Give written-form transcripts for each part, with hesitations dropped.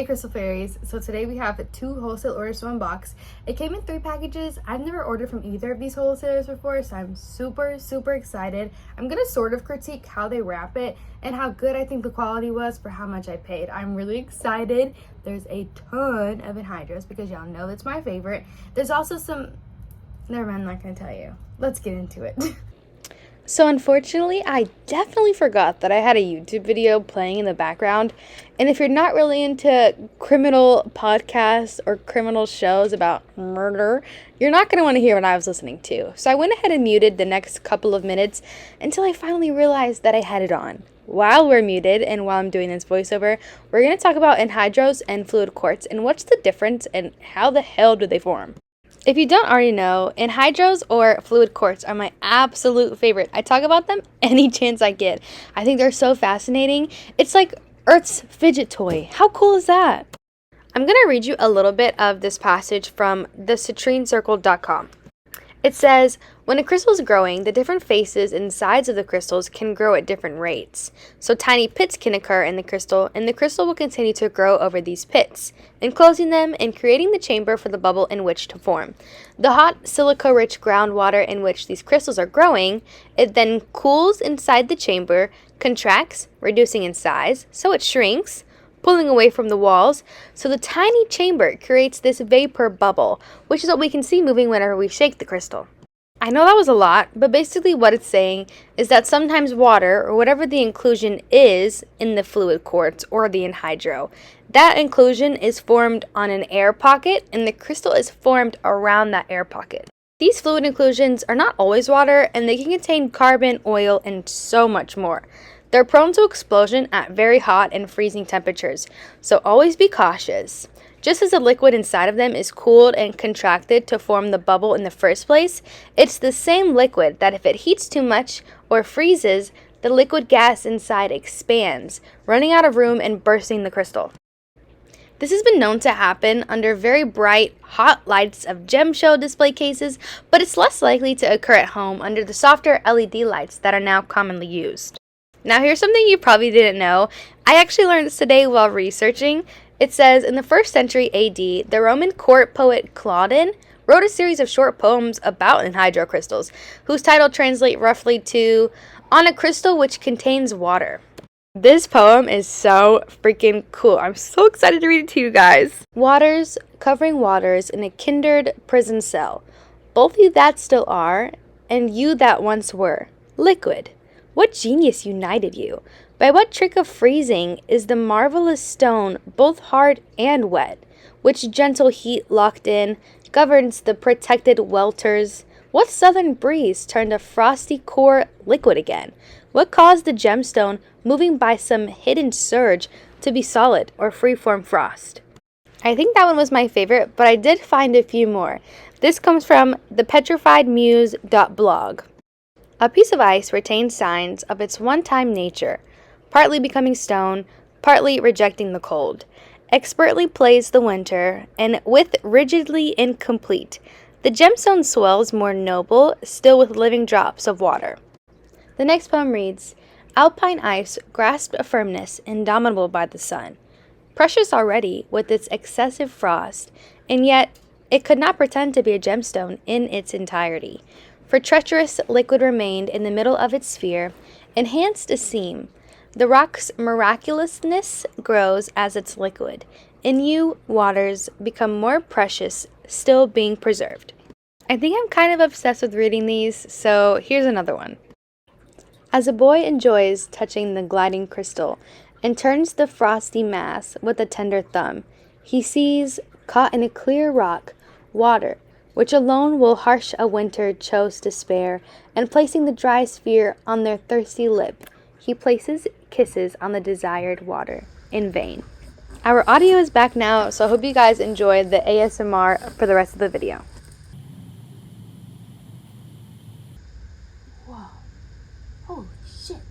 Hey Crystal Fairies, so today we have 2 wholesale orders to unbox. It came in 3 packages. I've never ordered from either of these wholesalers before, so I'm super excited. I'm gonna sort of critique how they wrap it and how good I think the quality was for how much I paid. I'm really excited. There's a ton of Enhydros because y'all know that's my favorite. There's also some, never mind, I'm not gonna tell you. Let's get into it. So unfortunately, I definitely forgot that I had a YouTube video playing in the background. And if you're not really into criminal podcasts or criminal shows about murder, you're not going to want to hear what I was listening to. So I went ahead and muted the next couple of minutes until I finally realized that I had it on. While we're muted and while I'm doing this voiceover, we're going to talk about Enhydros and fluid quartz and what's the difference and how the hell do they form. If you don't already know, Enhydros or fluid quartz are my absolute favorite. I talk about them any chance I get. I think they're so fascinating. It's like Earth's fidget toy. How cool is that? I'm going to read you a little bit of this passage from thecitrinecircle.com. It says, when a crystal is growing, the different faces and sides of the crystals can grow at different rates. So tiny pits can occur in the crystal, and the crystal will continue to grow over these pits, enclosing them and creating the chamber for the bubble in which to form. The hot, silica-rich groundwater in which these crystals are growing, it then cools inside the chamber, contracts, reducing in size, so it shrinks, pulling away from the walls, so the tiny chamber creates this vapor bubble, which is what we can see moving whenever we shake the crystal. I know that was a lot, but basically what it's saying is that sometimes water, or whatever the inclusion is in the fluid quartz or the enhydro, that inclusion is formed on an air pocket, and the crystal is formed around that air pocket. These fluid inclusions are not always water, and they can contain carbon, oil, and so much more. They're prone to explosion at very hot and freezing temperatures, so always be cautious. Just as the liquid inside of them is cooled and contracted to form the bubble in the first place, it's the same liquid that if it heats too much or freezes, the liquid gas inside expands, running out of room and bursting the crystal. This has been known to happen under very bright, hot lights of gem show display cases, but it's less likely to occur at home under the softer LED lights that are now commonly used. Now here's something you probably didn't know. I actually learned this today while researching. It says in the 1st century AD, the Roman court poet Claudin wrote a series of short poems about enhydro crystals, whose title translates roughly to On a Crystal Which Contains Water. This poem is so freaking cool. I'm so excited to read it to you guys. Waters covering waters in a kindred prison cell. Both you that still are, and you that once were. Liquid. What genius united you? By what trick of freezing is the marvelous stone both hard and wet, which gentle heat locked in governs the protected welters? What southern breeze turned a frosty core liquid again? What caused the gemstone, moving by some hidden surge, to be solid or free-form frost? I think that one was my favorite, but I did find a few more. This comes from thepetrifiedmuse.blog. A piece of ice retains signs of its one-time nature, partly becoming stone, partly rejecting the cold. Expertly plays the winter, and with rigidly incomplete, the gemstone swells more noble, still with living drops of water. The next poem reads, Alpine ice grasped a firmness indomitable by the sun, precious already with its excessive frost, and yet it could not pretend to be a gemstone in its entirety. For treacherous liquid remained in the middle of its sphere, enhanced a seam. The rock's miraculousness grows as its liquid. In you, waters become more precious, still being preserved. I think I'm kind of obsessed with reading these, so here's another one. As a boy enjoys touching the gliding crystal and turns the frosty mass with a tender thumb, he sees, caught in a clear rock, water, which alone will harsh a winter chose to spare, and placing the dry sphere on their thirsty lip, he places kisses on the desired water, in vain. Our audio is back now, so I hope you guys enjoyed the ASMR for the rest of the video. Whoa. Holy shit.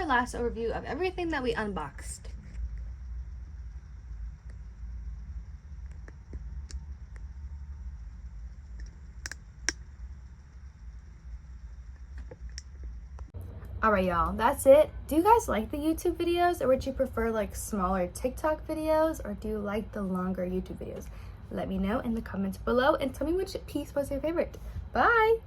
our last overview of everything that we unboxed. Alright y'all, that's it. Do you guys like the YouTube videos, or would you prefer like smaller TikTok videos, or do you like the longer YouTube videos? Let me know in the comments below and tell me which piece was your favorite. Bye!